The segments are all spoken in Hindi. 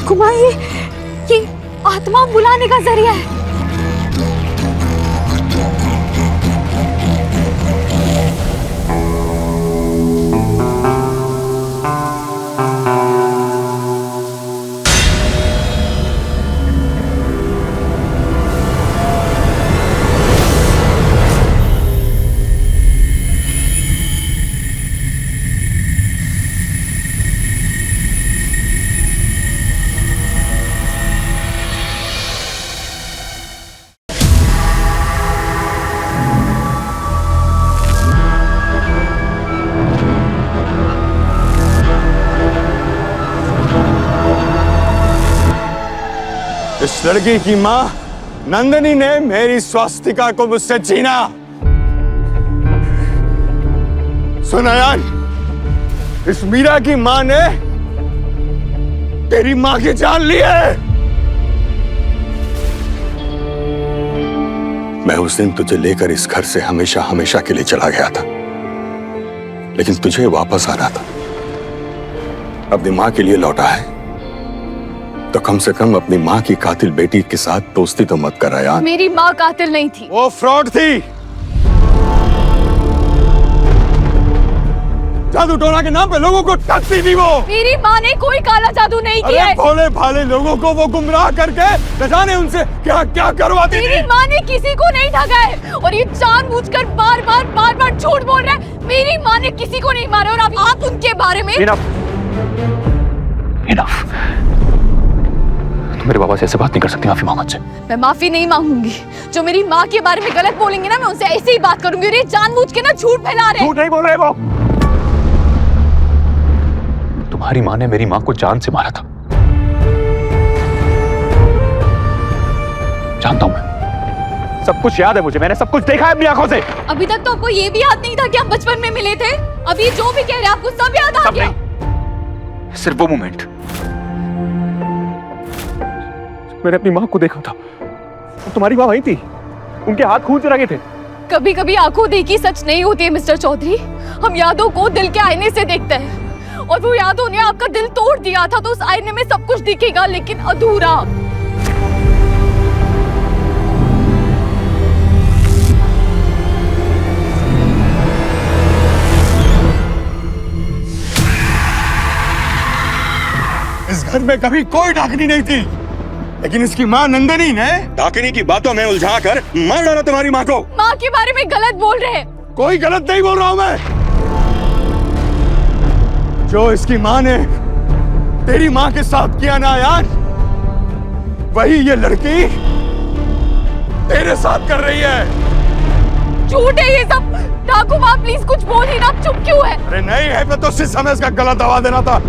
ठाकुमा, ये आत्मा बुलाने का जरिया है। इस लड़की की मां नंदिनी ने मेरी स्वास्तिका को मुझसे छीना। सुना यार, इस मीरा की मां ने तेरी मां की जान ली है। मैं उस दिन तुझे लेकर इस घर से हमेशा हमेशा के लिए चला गया था, लेकिन तुझे वापस आना था। अपनी मां के लिए लौटा है तो कम से कम अपनी माँ की कातिल बेटी के साथ दोस्ती तो मत कर यार। मेरी माँ कातिल नहीं थी, वो फ्रॉड थी। जादू टोना के नाम पे लोगों को ठगती थी वो। मेरी माँ ने कोई काला जादू नहीं किया है। भोले भाले लोगों को वो गुमराह करके न जाने उनसे क्या क्या करवाती थी। मेरी माँ ने किसी को नहीं ठगा है और ये जानबूझकर बार बार झूठ बोल रहा है। मेरी माँ ने किसी को नहीं मारा और अब आप उनके बारे में। Enough. मेरे बाबा से ऐसे बात नहीं कर सकती, माफी मांग मुझसे। मैं माफी नहीं मांगूंगी। जो मेरी माँ के बारे में गलत बोलेंगे ना, मैं उनसे ऐसे ही बात करूंगी। और ये जानबूझ के ना झूठ फैला रहे हैं। झूठ नहीं बोल रहे वो। तुम्हारी माँ ने मेरी माँ को जान से मारा था, जानता हूं मैं। सब कुछ याद है मुझे, मैंने सब कुछ देखा है अपनी आंखों से। अभी तक तो आपको ये भी याद नहीं था कि हम बचपन में मिले थे। अभी जो भी कह रहे हैं आपको सब याद आ गया। सिर्फ वो मोमेंट मैंने अपनी माँ को देखा था। तुम्हारी माँ वहीं थी, उनके हाथ खून से रंगे थे। कभी कभी आंखों देखी सच नहीं होती है मिस्टर चौधरी। हम यादों को दिल के आईने से देखते हैं और वो यादों ने आपका दिल तोड़ दिया था तो उस आईने में सब कुछ दिखेगा लेकिन अधूरा। इस घर में कभी कोई डाकनी नहीं थी, लेकिन इसकी माँ नंदिनी ने डाकनी की बातों में उलझाकर मार डाला तुम्हारी माँ को। माँ के बारे में गलत बोल रहे हैं। कोई गलत नहीं बोल रहा हूं मैं। जो इसकी माँ ने तेरी माँ के साथ किया ना यार, वही ये लड़की तेरे साथ कर रही है। झूठ है ये सब। ठाकुर माँ प्लीज कुछ बोल ही ना, चुप क्यों है? अरे नहीं है, मैं तो उसी समय इसका गला दबा देना था।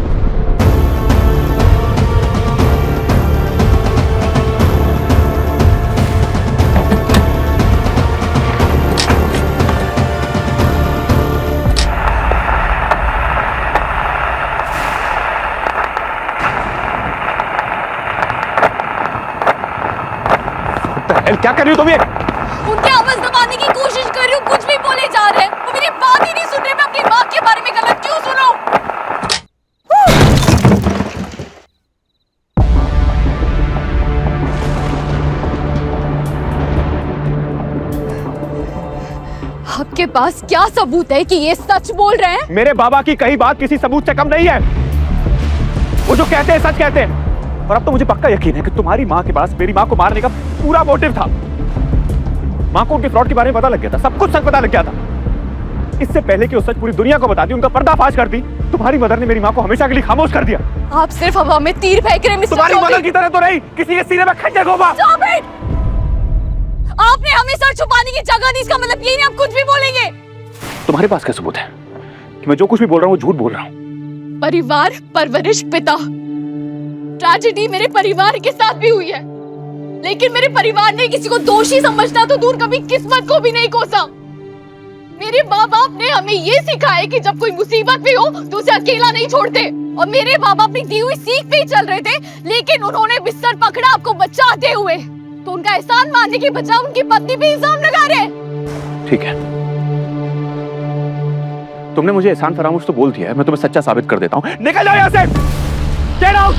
क्या कर रही हो तुम ये? उनकी आवाज दबाने की कोशिश कर रही हूँ, कुछ भी बोले जा रहे हैं। वो मेरी बात ही नहीं सुन रहे। मैं अपनी माँ के बारे में गलत क्यों सुनूं? आपके पास क्या सबूत है कि ये सच बोल रहे हैं? मेरे बाबा की कही बात किसी सबूत से कम नहीं है। वो जो कहते हैं सच कहते हैं। और अब तो मुझे पक्का यकीन है कि तुम्हारी माँ के पास मेरी माँ को मारने का पूरा मोटिव था। माँ को उनके फ्रॉड के बारे में पता लग गया था, सब कुछ सच पता लग गया था। इससे पहले कि वो सच पूरी दुनिया को बताती, उनका पर्दाफाश करती, तुम्हारी मदर ने मेरी माँ को हमेशा के लिए खामोश कर दिया। आप सिर्फ हवा में तीर फेंक रहे हैं मिस्टर तुम्हारी चौधरी। मदर की तरह तो नहीं, किसी के सीने में खंजर घोंपा। आपने हमें सर छुपाने की जगह दी, इसका मतलब ये नहीं आप कुछ भी बोलेंगे। तुम्हारे पास क्या सबूत है कि मैं जो कुछ भी बोल रहा हूँ वो झूठ बोल रहा हूँ? परिवार, परवरिश, पिता। ट्रेजेडी मेरे परिवार के साथ भी हुई है, लेकिन मेरे परिवार ने किसी को दोषी समझना तो दूर, कभी किस्मत को भी नहीं कोसा। मेरे माँ बाप ने हमें ये सिखाया कि जब कोई मुसीबत भी हो तो उसे अकेला नहीं छोड़ते। और मेरे माँ बाप अपनी दी हुई सीख पे ही चल रहे थे, लेकिन उन्होंने बिस्तर पकड़ा आपको बचाते हुए। तो उनका एहसान मानने की बजाय उनकी पत्नी पे इल्जाम लगा रहे। ठीक है, तुमने मुझे एहसान फरामोश तो बोल दिया है, मैं तुम्हें सच्चा साबित कर देता हूँ। निकल जाओ यहाँ से। Get out!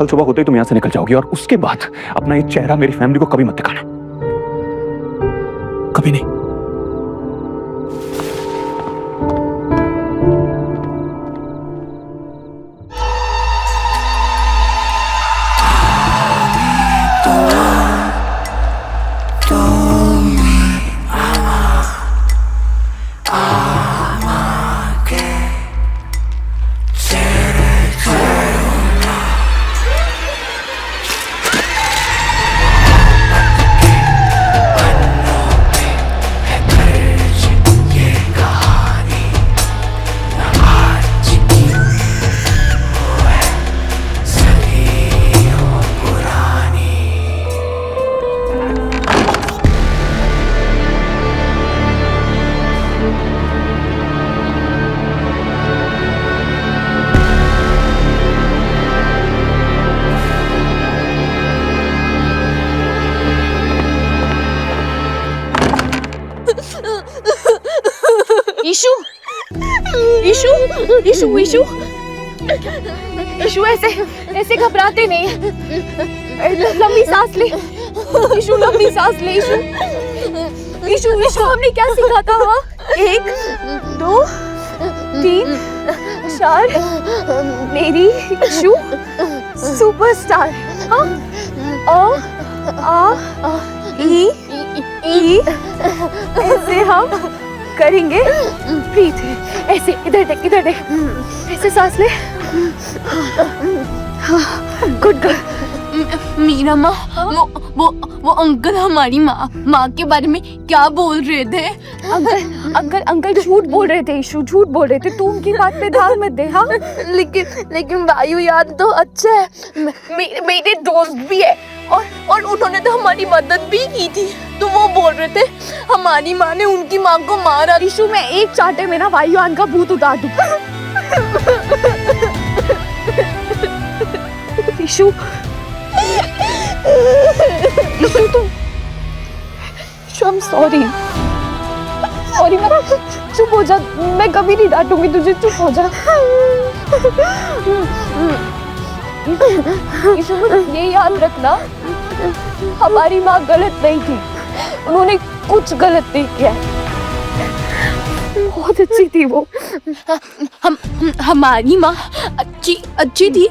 कल सुबह होते ही तुम यहां से निकल जाओगी और उसके बाद अपना ये चेहरा मेरी फैमिली को कभी मत दिखाना, कभी नहीं। ईशु, ईशु, ईशु, ईशु, ईशु ऐसे घबराते नहीं। लंबी सांस ले ईशु, लंबी सांस ले ईशु। ईशु, ईशु, हमने क्या सीखा था? 1 2 3 4 मेरी ईशु सुपरस्टार। हाँ, ई ऐसे हम करेंगे। ब्रीथ, ऐसे इधर देख, इधर देख, ऐसे सांस ले। Good good. मीरा माँ, वो अंकल हमारी माँ के बारे में क्या बोल रहे थे? अंकल झूठ बोल रहे थे ईशु, झूठ बोल रहे थे। तू उनकी बात पे ध्यान मत दे। हाँ, लेकिन वायुयान तो अच्छा है, मेरे दोस्त भी है और उन्होंने तो हमारी मदद भी की थी। तो वो बोल रहे थे हमारी माँ ने उनकी माँ को मारा। ईशु, मैं एक चांटे में ना वायुयान का भूत उतार दूँ। ईशु, तुम, I'm sorry। चुप हो जा, मैं कभी नहीं डांटूंगी तुझे, चुप हो जा। ईशु, ये याद रखना, हमारी माँ गलत नहीं थी, उन्होंने कुछ गलत नहीं किया, बहुत अच्छी थी वो। हमारी माँ अच्छी थी।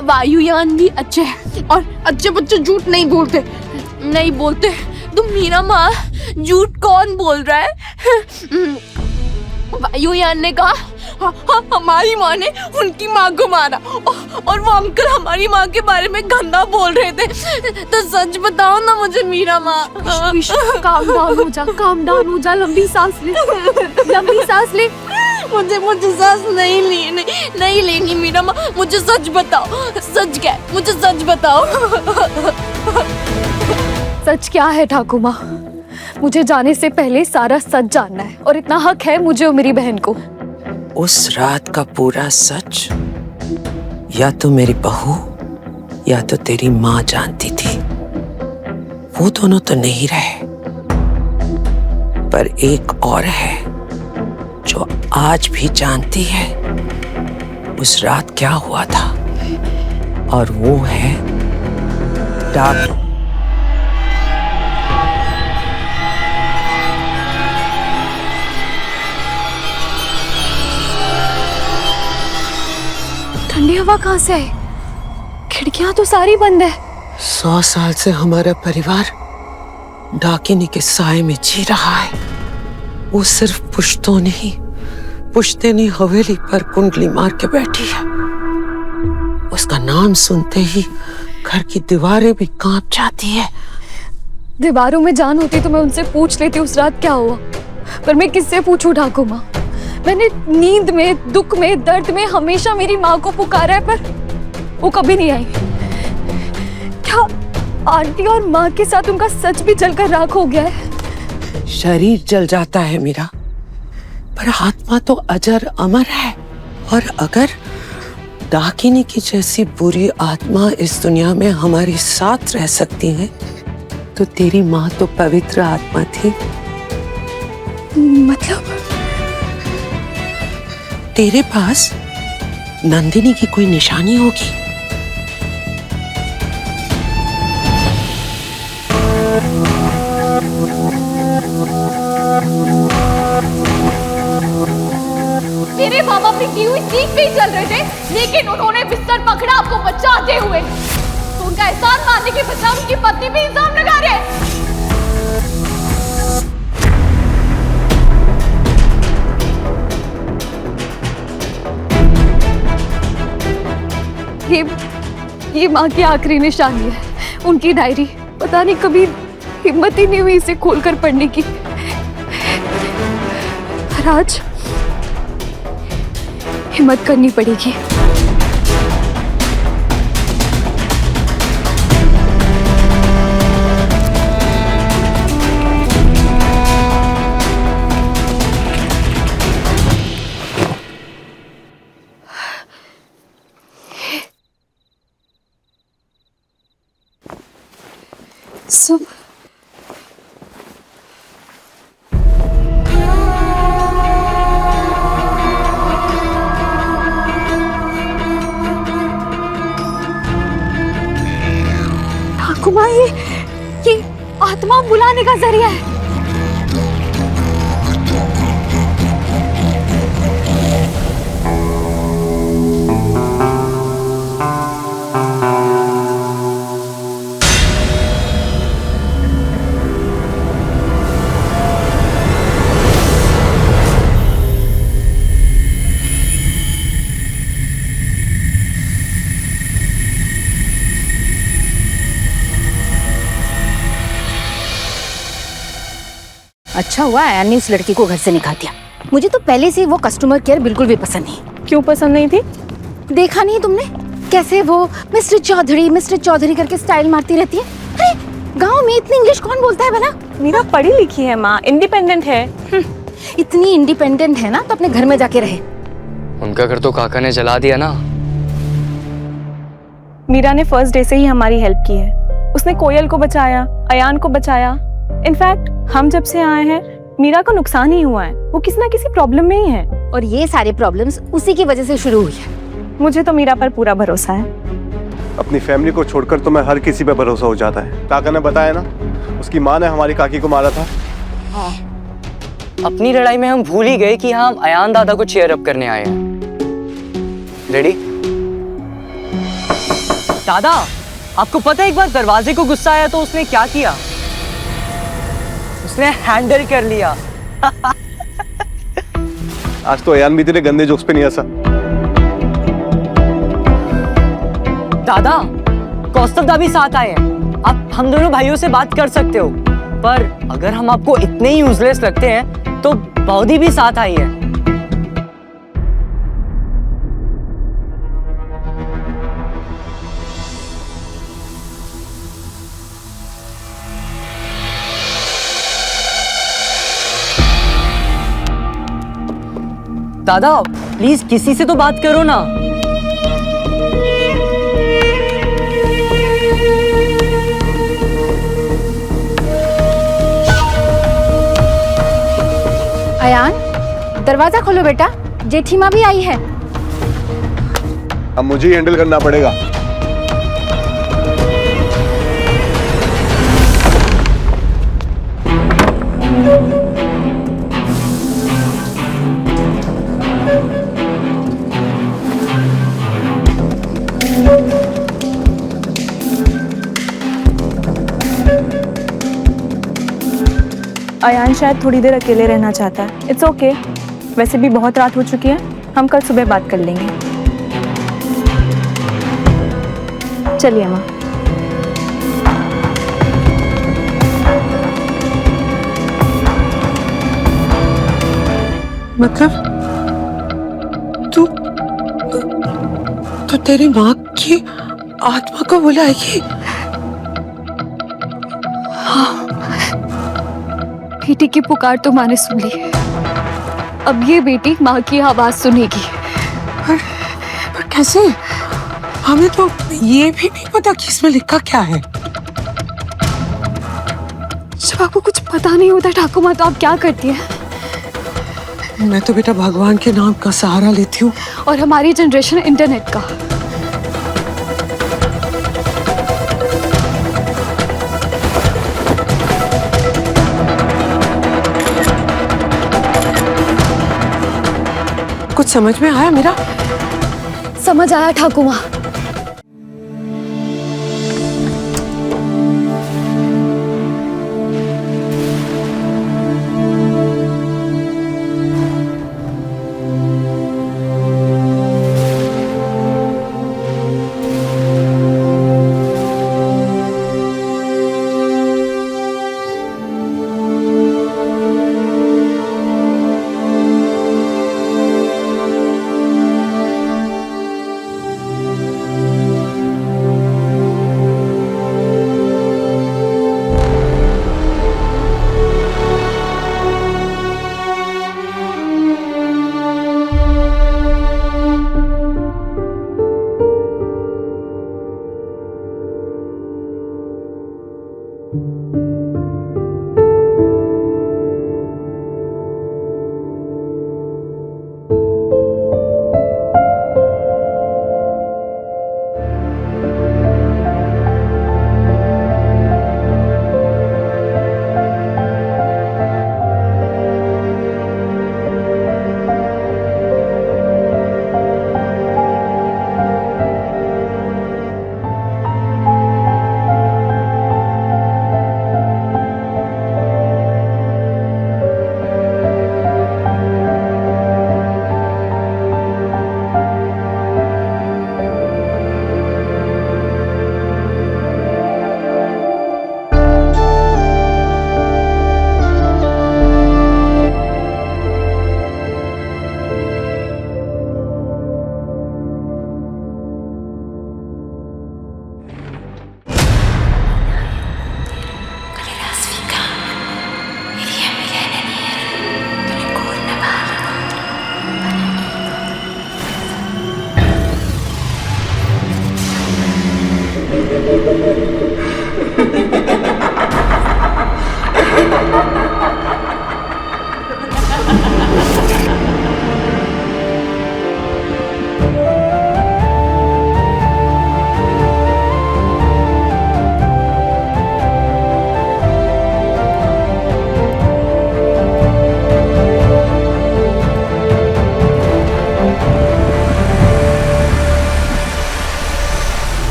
वायुयान भी अच्छे हैं और अच्छे बच्चे झूठ नहीं बोलते। तुम मीरा माँ, झूठ कौन बोल रहा है? वायुयान ने कहा हमारी माँ ने उनकी माँ को मारा और वो अंकल हमारी माँ के बारे में गंदा बोल रहे थे। तो सच बताओ ना मुझे मीरा माँ। काम डाउन हो जा, लंबी सांस ले। मुझे सांस नहीं लेनी मीरा माँ। मुझे सच बताओ, सच क्या है? मुझे सच बताओ। सच क्या है ठाकुर माँ? मुझे जाने से पहले सारा सच जानना है और इतना हक है मुझे और मेरी बहन को। उस रात का पूरा सच या तो मेरी बहू या तो तेरी माँ जानती थी। वो दोनों तो नहीं रहे, पर एक और है जो आज भी जानती है उस रात क्या हुआ था, और वो है डाकू। ठंडी हवा कहाँ से है? खिड़कियां तो सारी बंद है। 100 साल से हमारा परिवार डाकिनी के साए में जी रहा है। वो सिर्फ पुश्तैनी हवेली पर कुंडली मार के बैठी है। उसका नाम सुनते ही घर की दीवारें भी कांप जाती है। दीवारों में जान होती तो मैं उनसे पूछ लेती उस रात क्या हुआ, पर मैं किससे पूछूं ठाकुर माँ? मैंने नींद में, दुख में, दर्द में हमेशा मेरी माँ को पुकारा है, पर वो कभी नहीं आई। क्या आंटी और माँ के साथ उनका सच भी जलकर राख हो गया है? शरीर जल जाता है मीरा, पर आत्मा तो अजर अमर है। और अगर डाकिनी की जैसी बुरी आत्मा इस दुनिया में हमारे साथ रह सकती है, तो तेरी माँ तो पवित्र आत्मा थी। मतलब तेरे पास नंदिनी की कोई निशानी होगी मेरे माँ बाप की हुई सीख पे ही चल रहे थे, लेकिन उन्होंने बिस्तर पकड़ा आपको बचाते हुए। तो उनका एहसान मानने के बजाय उनकी पत्नी पे इल्जाम लगा रहे हैं। ये माँ की आखिरी निशानी है, उनकी डायरी। पता नहीं कभी हिम्मत ही नहीं हुई इसे खोलकर पढ़ने की। पर आज हिम्मत करनी पड़ेगी। सब ठाकुमा, ये आत्मा बुलाने का जरिया है। अच्छा हुआ आयन ने उस लड़की को घर से निकाल दिया। मुझे तो पहले से वो कस्टमर केयर बिल्कुल भी पसंद नहीं। क्यों पसंद नहीं थी? देखा नहीं तुमने कैसे वो मिस्टर चौधरी करके स्टाइल मारती रहती है? अरे गांव में इतनी इंग्लिश कौन बोलता है भला? मीरा पढ़ी लिखी है माँ, इंडिपेंडेंट है। इतनी इंडिपेंडेंट है ना तो अपने घर में जाके रहे। उनका घर तो काका ने जला दिया ना। मीरा ने फर्स्ट डे से ही हमारी हेल्प की है। उसने कोयल को बचाया, अयान को बचाया। इनफैक्ट हम जब से आए हैं मीरा को नुकसान ही हुआ है। वो किसी ना किसी प्रॉब्लम में ही है और ये सारे प्रॉब्लम्स उसी की वजह से शुरू हुई है। मुझे तो मीरा पर पूरा भरोसा है। अपनी फैमिली को छोड़कर तो मैं हर किसी पे भरोसा हो जाता है। काका ने बताया ना, उसकी माँ ने हमारी काकी को मारा था। अपनी लड़ाई में हम भूल ही गए कि हम अयान दादा को चेयर अप करने आए हैं। रेडी? दादा, आपको पता है एक बार दरवाजे को गुस्सा आया तो उसने क्या किया? उसने हैंडल कर लिया। आज तो अयान भी तेरे गंदे जोक्स पे नहीं हंसा। दादा, कौस्तव दा भी साथ आए हैं। आप हम दोनों भाइयों से बात कर सकते हो, पर अगर हम आपको इतने ही यूजलेस लगते हैं तो बौदी भी साथ आई है। दादा प्लीज किसी से तो बात करो ना। अयान, दरवाजा खोलो बेटा, जेठीमा भी आई है। अब मुझे ही हैंडल करना पड़ेगा। अयान शायद थोड़ी देर अकेले रहना चाहता है। It's okay. वैसे भी बहुत रात हो चुकी है, हम कल सुबह बात कर लेंगे। चलिए माँ। मतलब तो तेरी माँ की आत्मा को बुलाएगी? बेटी की पुकार तो माँ ने सुन ली। अब ये बेटी माँ की आवाज सुनेगी। पर कैसे? हमें तो ये भी नहीं पता कि इसमें लिखा क्या है। जब आपको कुछ पता नहीं होता ठाकुमा तो आप क्या करती है? मैं तो बेटा भगवान के नाम का सहारा लेती हूँ। और हमारी जनरेशन इंटरनेट का। समझ में आया मेरा? समझ आया ठाकुर माँ।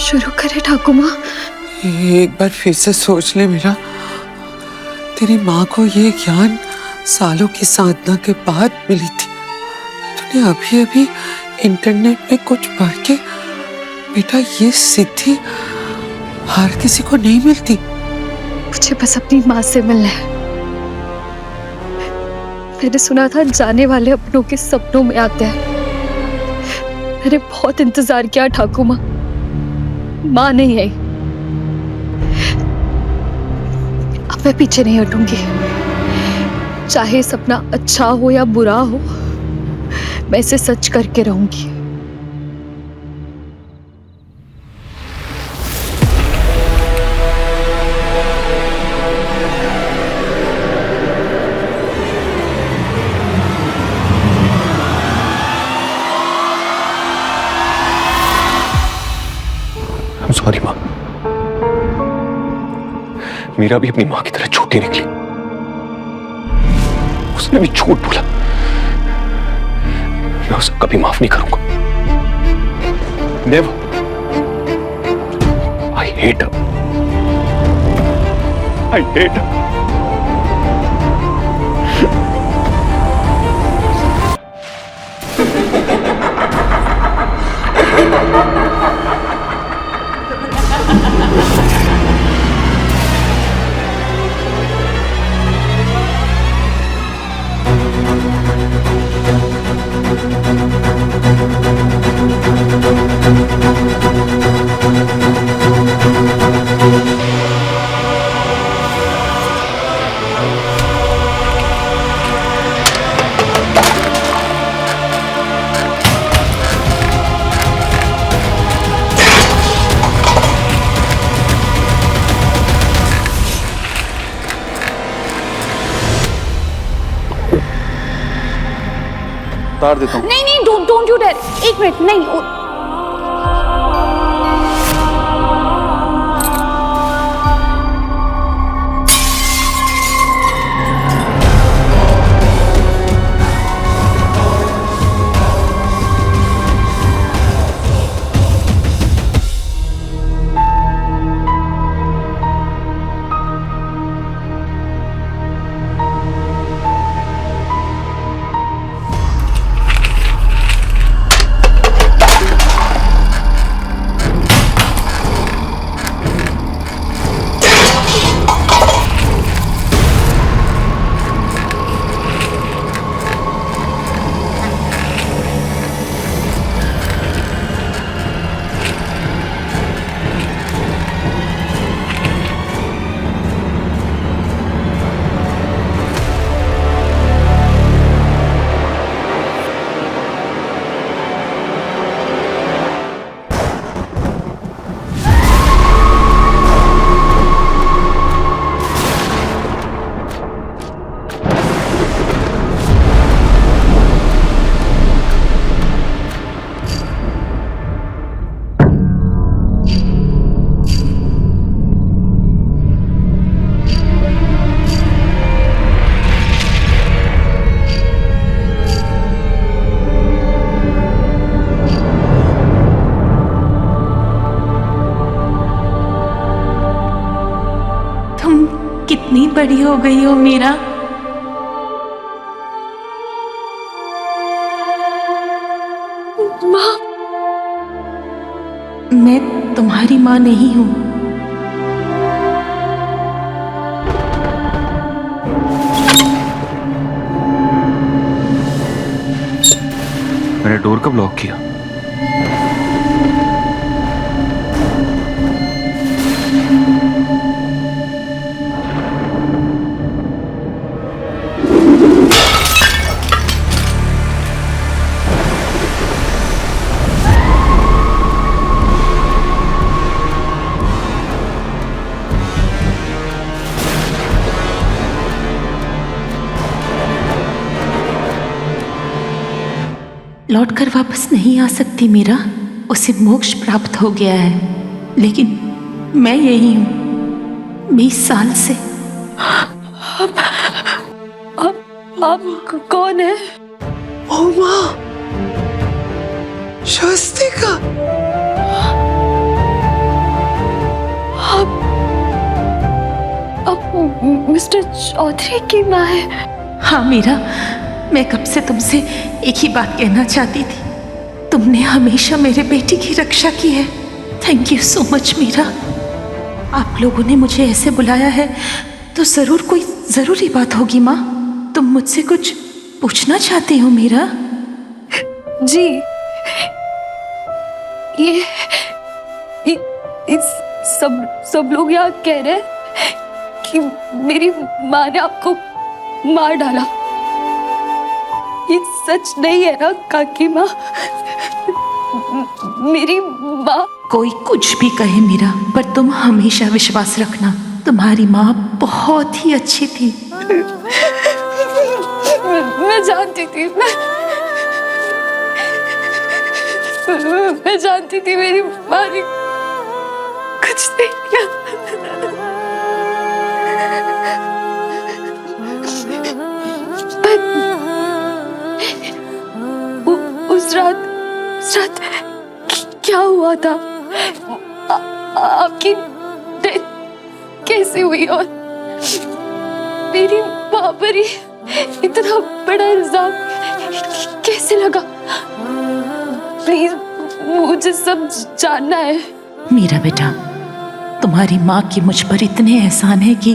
शुरू करें ठाकुर माँ? एक बार फिर से सोच ले मीरा, तेरी माँ को ये ज्ञान सालों की साधना के बाद मिली थी। तूने अभी अभी इंटरनेट में कुछ पढ़ के, बेटा ये सिद्धि हर किसी को नहीं मिलती। मुझे बस अपनी माँ से मिलना है। मैंने सुना था जाने वाले अपनों के सपनों में आते हैं। मैंने बहुत इंतजार किया ठाकुर माँ, माँ नहीं आई। अब मैं पीछे नहीं हटूंगी, चाहे सपना अच्छा हो या बुरा हो, मैं इसे सच करके रहूंगी। सॉरी माँ, मीरा भी अपनी माँ की तरह छोटी निकली। उसने भी झूठ बोला। मैं उसे कभी माफ नहीं करूंगा। Never. I hate her. I hate her. उतार देता हूँ। नहीं नहीं, डोंट यू डेयर। एक मिनट, नहीं कितनी बड़ी हो गई हो मीरा। माँ, मैं तुम्हारी माँ नहीं हूँ। मैंने डोर कब लॉक किया? लौटकर वापस नहीं आ सकती मीरा, उसे मोक्ष प्राप्त हो गया है। लेकिन मैं यही हूँ 20 साल से। आप कौन है? ओ माँ, स्वस्तिका। आप मिस्टर चौधरी की माँ है? हाँ मीरा, मैं कब से तुमसे एक ही बात कहना चाहती थी। तुमने हमेशा मेरे बेटी की रक्षा की है। Thank you so much Meera. आप लोगों ने मुझे ऐसे बुलाया है तो जरूर कोई जरूरी बात होगी माँ। तुम मुझसे कुछ पूछना चाहती हो मीरा? जी, ये सब लोग यहाँ कह रहे हैं कि मेरी माँ ने आपको मार डाला। ये सच नहीं है ना काकी माँ? मेरी माँ। कोई कुछ भी कहे मीरा, पर तुम हमेशा विश्वास रखना, तुम्हारी माँ बहुत ही अच्छी थी। मैं जानती थी, मैं जानती थी मेरी माँ ने कुछ नहीं किया। उस रात क्या हुआ था? आपकी डेथ कैसे हुई और मेरी माँ पर ही इतना बड़ा इल्जाम कैसे लगा? प्लीज मुझे सब जानना है। मीरा बेटा, तुम्हारी माँ की मुझ पर इतने एहसान है कि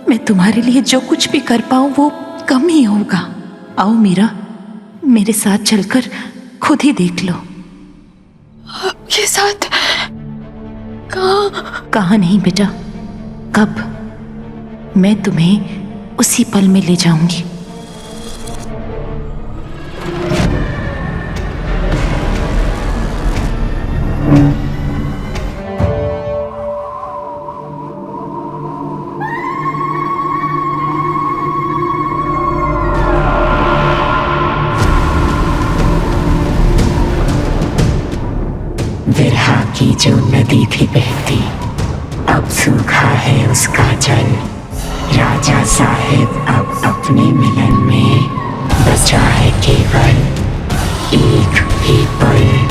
मैं तुम्हारे लिए जो कुछ भी कर पाऊं वो कम ही होगा। आओ मीरा, मेरे साथ चलकर खुद ही देख लो। आपके साथ? कहाँ नहीं बेटा, कब? मैं तुम्हें उसी पल में ले जाऊंगी। की जो नदी थी बहती, अब सूखा है उसका जल। राजा साहिब अब अपने मिलन में बचा है केवल एक ही पल।